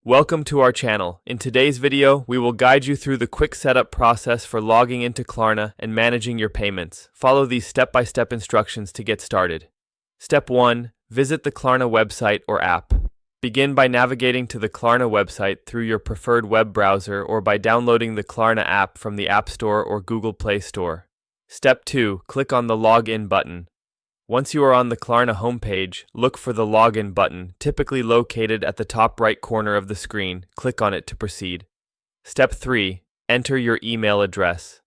Welcome to our channel. In today's video, we will guide you through the quick setup process for logging into Klarna and managing your payments. Follow these step-by-step instructions to get started. Step 1. Visit the Klarna website or app. Begin by navigating to the Klarna website through your preferred web browser or by downloading the Klarna app from the App Store or Google Play Store. Step 2. Click on the Login button. Once you are on the Klarna homepage, look for the Login button, typically located at the top right corner of the screen. Click on it to proceed. Step 3. Enter your email address.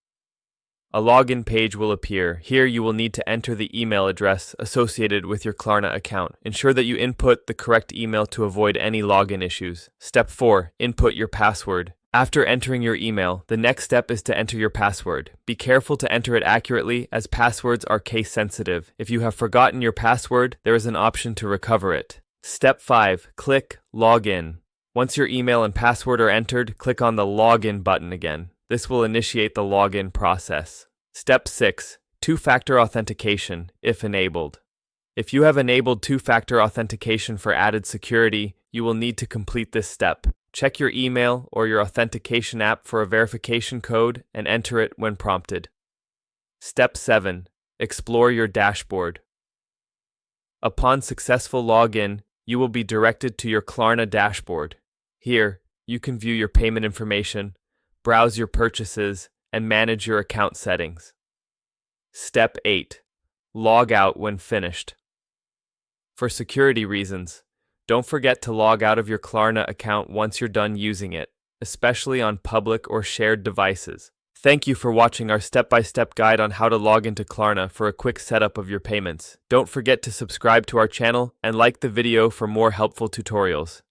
A login page will appear. Here you will need to enter the email address associated with your Klarna account. Ensure that you input the correct email to avoid any login issues. Step 4. Input your password. After entering your email, the next step is to enter your password. Be careful to enter it accurately, as passwords are case sensitive. If you have forgotten your password, there is an option to recover it. Step 5. Click Login. Once your email and password are entered, click on the Login button again. This will initiate the login process. Step 6. Two-factor authentication, if enabled. If you have enabled two-factor authentication for added security, you will need to complete this step. Check your email or your authentication app for a verification code and enter it when prompted. Step 7. Explore your dashboard. Upon successful login, you will be directed to your Klarna dashboard. Here, you can view your payment information, browse your purchases, and manage your account settings. Step 8. Log out when finished. For security reasons, don't forget to log out of your Klarna account once you're done using it, especially on public or shared devices. Thank you for watching our step-by-step guide on how to log into Klarna for a quick setup of your payments. Don't forget to subscribe to our channel and like the video for more helpful tutorials.